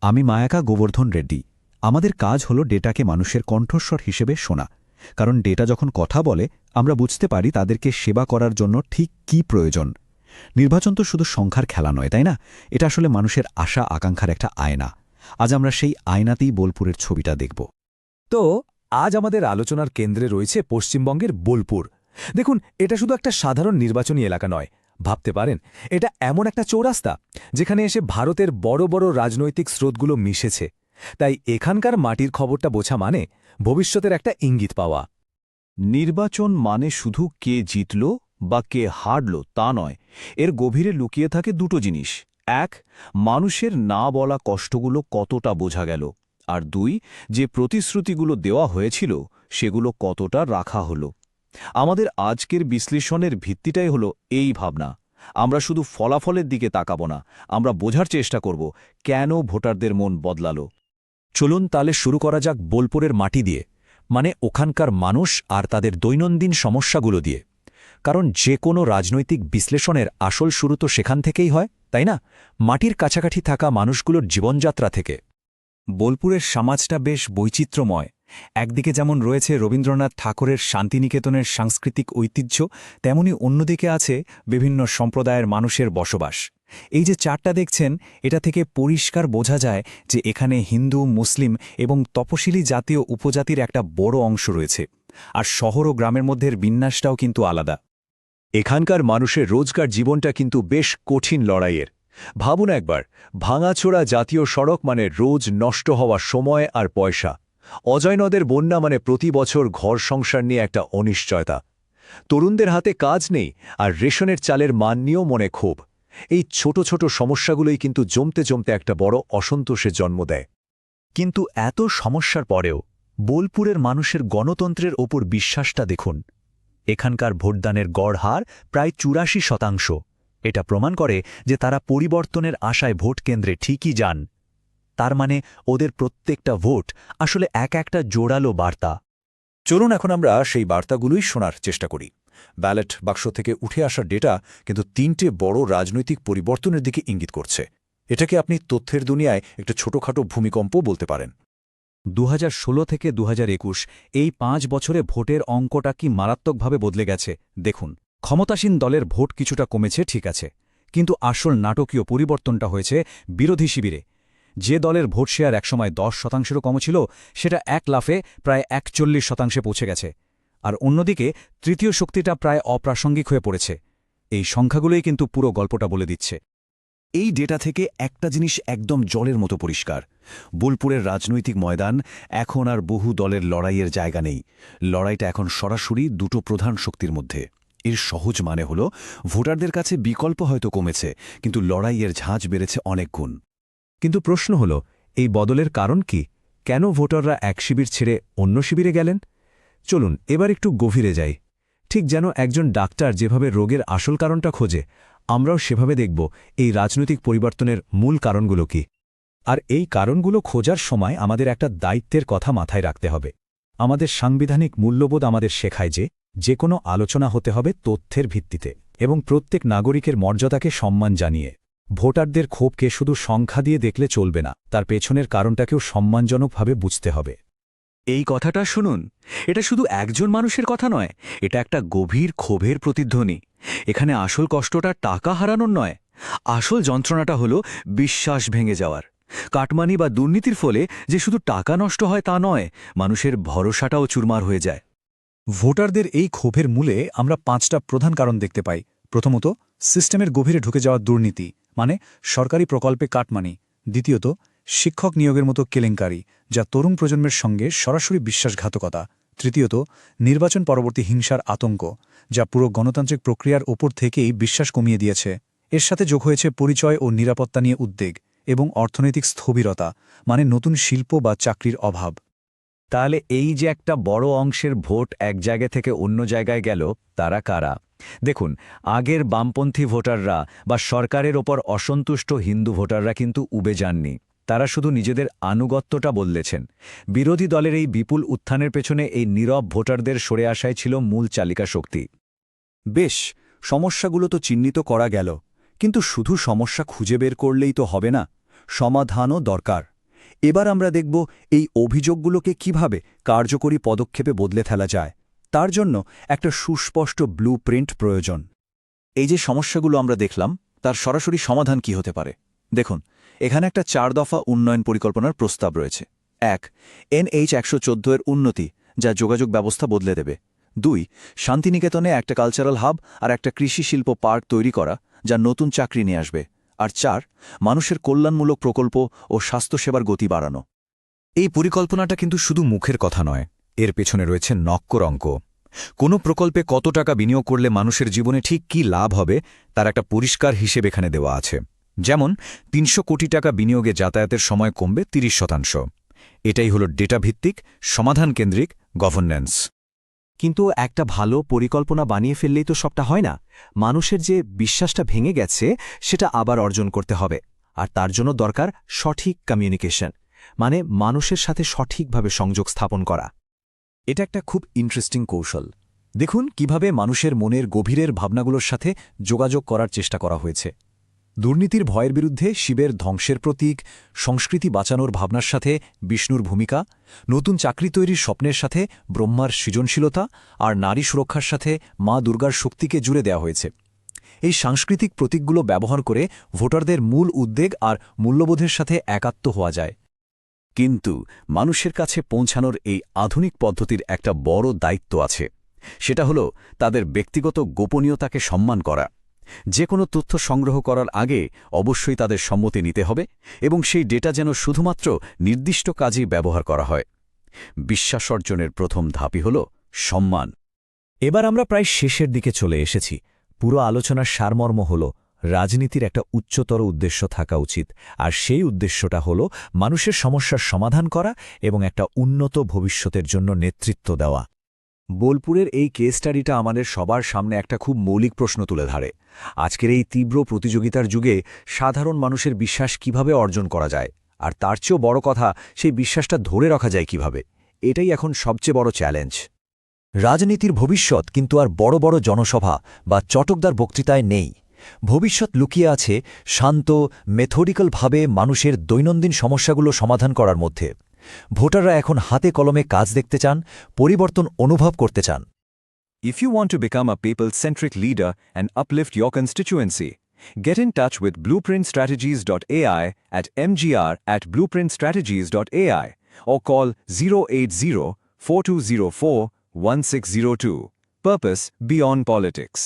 আমি মায়াকা গোবর্ধন রেড্ডি। আমাদের কাজ হলো ডেটাকে মানুষের কণ্ঠস্বর হিসেবে শোনা। কারণ ডেটা যখন কথা বলে আমরা বুঝতে পারি তাদেরকে সেবা করার জন্য ঠিক কী প্রয়োজন। নির্বাচন তো শুধু সংখ্যার খেলা নয়, তাই না? এটা আসলে মানুষের আশা আকাঙ্ক্ষার একটা আয়না। আজ আমরা সেই আয়নাতেই বোলপুরের ছবিটা দেখব। তো আজ আমাদের আলোচনার কেন্দ্রে রয়েছে পশ্চিমবঙ্গের বোলপুর। দেখুন, এটা শুধু একটা সাধারণ নির্বাচনী এলাকা নয়। ভাবতে পারেন, এটা এমন একটা চৌরাস্তা যেখানে এসে ভারতের বড় বড় রাজনৈতিক স্রোতগুলো মিশেছে। তাই এখানকার মাটির খবরটা বোঝা মানে ভবিষ্যতের একটা ইঙ্গিত পাওয়া। নির্বাচন মানে শুধু কে জিতল বা কে হারল তা নয়, এর গভীরে লুকিয়ে থাকে দুটো জিনিস। এক, মানুষের না বলা কষ্টগুলো কতটা বোঝা গেল, আর দুই, যে প্রতিশ্রুতিগুলো দেওয়া হয়েছিল সেগুলো কতটা রাখা হলো। আমাদের আজকের বিশ্লেষণের ভিত্তিটাই হলো এই ভাবনা। আমরা শুধু ফলাফলের দিকে তাকাব না, আমরা বোঝার চেষ্টা করব কেন ভোটারদের মন বদলালো। চলুন তাহলে শুরু করা যাক বোলপুরের মাটি দিয়ে, মানে ওখানকার মানুষ আর তাদের দৈনন্দিন সমস্যাগুলো দিয়ে। কারণ যে কোনো রাজনৈতিক বিশ্লেষণের আসল শুরু তো সেখান থেকেই হয়, তাই না? মাটির কাছাকাছি থাকা মানুষগুলোর জীবনযাত্রা থেকে। বোলপুরের সমাজটা বেশ বৈচিত্র্যময়। একদিকে যেমন রয়েছে রবীন্দ্রনাথ ঠাকুরের শান্তিনিকেতনের সাংস্কৃতিক ঐতিহ্য, তেমনি অন্যদিকে আছে বিভিন্ন সম্প্রদায়ের মানুষের বসবাস। এই যে চারটা দেখছেন, এটা থেকে পরিষ্কার বোঝা যায় যে এখানে হিন্দু, মুসলিম এবং তপশিলি জাতীয় উপজাতির একটা বড় অংশ রয়েছে। আর শহর ও গ্রামের মধ্যের বিন্যাসটাও কিন্তু আলাদা। এখানকার মানুষের রোজকার জীবনটা কিন্তু বেশ কঠিন লড়াইয়ের। ভাবুন একবার, ভাঙাচোরা জাতীয় সড়ক মানে রোজ নষ্ট হওয়া সময় আর পয়সা। অজয় নদের বন্যা মানে প্রতি বছর ঘর সংসার নিয়ে একটা অনিশ্চয়তা। তরুণদের হাতে কাজ নেই, আর রেশনের চালের মান নিয়েও মনে ক্ষোভ। এই ছোট ছোট সমস্যাগুলোই কিন্তু জমতে জমতে একটা বড় অসন্তোষের জন্ম দেয়। কিন্তু এত সমস্যার পরেও বোলপুরের মানুষের গণতন্ত্রের ওপর বিশ্বাসটা দেখুন। এখানকার ভোটদানের গড় হার প্রায় ৮৪%। এটা প্রমাণ করে যে তারা পরিবর্তনের আশায় ভোট কেন্দ্রে ঠিকই যান। তার মানে ওদের প্রত্যেকটা ভোট আসলে এক একটা জোরালো বার্তা। চলুন এখন আমরা সেই বার্তাগুলোই শোনার চেষ্টা করি। ব্যালট বাক্স থেকে উঠে আসা ডেটা কিন্তু তিনটে বড় রাজনৈতিক পরিবর্তনের দিকে ইঙ্গিত করছে। এটাকে আপনি তথ্যের দুনিয়ায় একটা ছোটখাটো ভূমিকম্প বলতে পারেন। ২০১৬ থেকে ২০২১ এই ৫ বছরে ভোটের অঙ্কটা কি মারাত্মকভাবে বদলে গেছে দেখুন। ক্ষমতাসীন দলের ভোট কিছুটা কমেছে, ঠিক আছে, কিন্তু আসল নাটকীয় পরিবর্তনটা হয়েছে বিরোধী শিবিরে। যে দলের ভোট শেয়ার একসময় ১০%-এরও কম ছিল, সেটা এক লাফে প্রায় ৪১% পৌঁছে গেছে। আর অন্যদিকে তৃতীয় শক্তিটা প্রায় অপ্রাসঙ্গিক হয়ে পড়েছে। এই সংখ্যাগুলোই কিন্তু পুরো গল্পটা বলে দিচ্ছে। এই ডেটা থেকে একটা জিনিস একদম জলের মতো পরিষ্কার। বোলপুরের রাজনৈতিক ময়দান এখন আর বহু দলের লড়াইয়ের জায়গা নেই। লড়াইটা এখন সরাসরি দুটো প্রধান শক্তির মধ্যে। এর সহজ মানে হল, ভোটারদের কাছে বিকল্প হয়তো কমেছে, কিন্তু লড়াইয়ের ঝাঁজ বেড়েছে অনেক গুণ। কিন্তু প্রশ্ন হল, এই বদলের কারণ কি? কেন ভোটাররা এক শিবির ছেড়ে অন্য শিবিরে গেলেন? চলুন এবার একটু গভীরে যাই। ঠিক যেন একজন ডাক্তার যেভাবে রোগের আসল কারণটা খোঁজে, আমরাও সেভাবে দেখব এই রাজনৈতিক পরিবর্তনের মূল কারণগুলো কি। আর এই কারণগুলো খোঁজার সময় আমাদের একটা দায়িত্বের কথা মাথায় রাখতে হবে। আমাদের সাংবিধানিক মূল্যবোধ আমাদের শেখায় যে কোনো আলোচনা হতে হবে তথ্যের ভিত্তিতে এবং প্রত্যেক নাগরিকের মর্যাদাকে সম্মান জানিয়ে। ভোটারদের ক্ষোভকে শুধু সংখ্যা দিয়ে দেখলে চলবে না, তার পেছনের কারণটাকেও সম্মানজনকভাবে বুঝতে হবে। এই কথাটা শুনুন, এটা শুধু একজন মানুষের কথা নয়, এটা একটা গভীর ক্ষোভের প্রতিধ্বনি। এখানে আসল কষ্টটা টাকা হারানোর নয়, আসল যন্ত্রণাটা হলো বিশ্বাস ভেঙে যাওয়ার। কাটমানি বা দুর্নীতির ফলে যে শুধু টাকা নষ্ট হয় তা নয়, মানুষের ভরসাটাও চুরমার হয়ে যায়। ভোটারদের এই ক্ষোভের মূলে আমরা ৫টা প্রধান কারণ দেখতে পাই। প্রথমত, সিস্টেমের গভীরে ঢুকে যাওয়া দুর্নীতি, মানে সরকারি প্রকল্পে কাটমানি। দ্বিতীয়ত, শিক্ষক নিয়োগের মতো কেলেঙ্কারি, যা তরুণ প্রজন্মের সঙ্গে সরাসরি বিশ্বাসঘাতকতা। তৃতীয়ত, নির্বাচন পরবর্তী হিংসার আতঙ্ক, যা পুরো গণতান্ত্রিক প্রক্রিয়ার ওপর থেকেই বিশ্বাস কমিয়ে দিয়েছে। এর সাথে যোগ হয়েছে পরিচয় ও নিরাপত্তা নিয়ে উদ্বেগ এবং অর্থনৈতিক স্থবিরতা, মানে নতুন শিল্প বা চাকরির অভাব। তাহলে এই যে একটা বড় অংশের ভোট এক জায়গা থেকে অন্য জায়গায় গেল, তারা কারা? দেখুন, আগের বামপন্থী ভোটাররা বা সরকারের ওপর অসন্তুষ্ট হিন্দু ভোটাররা কিন্তু উবে যাননি। তারা শুধু নিজেদের আনুগত্যটা বদলেছেন। বিরোধী দলের এই বিপুল উত্থানের পেছনে এই নীরব ভোটারদের সরে আসাই ছিল মূল চালিকা শক্তি। বেশ, সমস্যাগুলো তো চিহ্নিত করা গেল, কিন্তু শুধু সমস্যা খুঁজে বের করলেই তো হবে না, সমাধানও দরকার। এবার আমরা দেখব এই অভিযোগগুলোকে কিভাবে কার্যকরী পদক্ষেপে বদলে ফেলা যায়। তার জন্য একটা সুস্পষ্ট ব্লুপ্রিন্ট প্রয়োজন। এই যে সমস্যাগুলো আমরা দেখলাম তার সরাসরি সমাধান কি হতে পারে? দেখুন, এখানে একটা 4 দফা উন্নয়ন পরিকল্পনার প্রস্তাব রয়েছে। 1. NH114 এর উন্নতি, যা যোগাযোগ ব্যবস্থা বদলে দেবে। 2. শান্তিনিকেতনে একটা কালচারাল হাব আর একটা কৃষি শিল্প পার্ক তৈরি করা, যা নতুন চাকরি নিয়ে আসবে। আর 4. মানুষের কল্যাণমূলক প্রকল্প ও স্বাস্থ্যসেবার গতি বাড়ানো। এই পরিকল্পনাটা কিন্তু শুধু মুখের কথা নয়, এর পেছনে রয়েছে নক্কর অঙ্ক। কোনো প্রকল্পে কত টাকা বিনিয়োগ করলে মানুষের জীবনে ঠিক কী লাভ হবে তার একটা পরিষ্কার হিসেব এখানে দেওয়া আছে। যেমন ৩০০ কোটি টাকা বিনিয়োগে যাতায়াতের সময় কমবে ৩০%। এটাই হলো ডেটাভিত্তিক, সমাধানকেন্দ্রিক গভর্নেন্স। কিন্তু একটা ভালো পরিকল্পনা বানিয়ে ফেললেই তো সবটা হয় না। মানুষের যে বিশ্বাসটা ভেঙে গেছে সেটা আবার অর্জন করতে হবে। আর তার জন্য দরকার সঠিক কমিউনিকেশন, মানে মানুষের সাথে সঠিকভাবে সংযোগ স্থাপন করা। এটা একটা খুব ইন্টারেস্টিং কৌশল। দেখুন কিভাবে মানুষের মনের গভীরের ভাবনাগুলোর সাথে যোগাযোগ করার চেষ্টা করা হয়েছে। দুর্নীতির ভয়ের বিরুদ্ধে শিবের ধ্বংসের প্রতীক, সংস্কৃতি বাঁচানোর ভাবনার সাথে বিষ্ণুর ভূমিকা, নতুন চাকরি তৈরির স্বপ্নের সাথে ব্রহ্মার সৃজনশীলতা, আর নারী সুরক্ষার সাথে মা দুর্গার শক্তিকে জুড়ে দেওয়া হয়েছে। এই সাংস্কৃতিক প্রতীকগুলো ব্যবহার করে ভোটারদের মূল উদ্বেগ আর মূল্যবোধের সাথে একাত্ম হওয়া যায়। কিন্তু মানুষের কাছে পৌঁছানোর এই আধুনিক পদ্ধতির একটা বড় দায়িত্ব আছে। সেটা হলো তাদের ব্যক্তিগত গোপনীয়তাকে সম্মান করা। যে কোনো তথ্য সংগ্রহ করার আগে অবশ্যই তাদের সম্মতি নিতে হবে এবং সেই ডেটা যেন শুধুমাত্র নির্দিষ্ট কাজেই ব্যবহার করা হয়। বিশ্বাস অর্জনের প্রথম ধাপই হল সম্মান। এবার আমরা প্রায় শেষের দিকে চলে এসেছি। পুরো আলোচনার সারমর্ম হল রাজনীতির একটা উচ্চতর উদ্দেশ্য থাকা উচিত, আর সেই উদ্দেশ্যটা হল মানুষের সমস্যার সমাধান করা এবং একটা উন্নত ভবিষ্যতের জন্য নেতৃত্ব দেওয়া। বোলপুরের এই কেস স্টাডিটা আমাদের সবার সামনে একটা খুব মৌলিক প্রশ্ন তুলে ধরে। আজকের এই তীব্র প্রতিযোগিতার যুগে সাধারণ মানুষের বিশ্বাস কিভাবে অর্জন করা যায়, আর তার চেয়েও বড় কথা, সেই বিশ্বাসটা ধরে রাখা যায় কিভাবে, এটাই এখন সবচেয়ে বড় চ্যালেঞ্জ। রাজনীতির ভবিষ্যৎ কিন্তু আর বড় বড় জনসভা বা চটকদার বক্তৃতায় নেই। ভবিষ্যৎ লুকিয়ে আছে শান্ত, মেথডিক্যালভাবে মানুষের দৈনন্দিন সমস্যাগুলো সমাধান করার মধ্যে। ভোটাররা এখন হাতে কলমে কাজ দেখতে চান, পরিবর্তন অনুভব করতে চান। If you want to become a people-centric leader and uplift your constituency, get in touch with blueprintstrategies.ai at mgr@blueprintstrategies.ai or call 080-4204-1602. Purpose: beyond politics.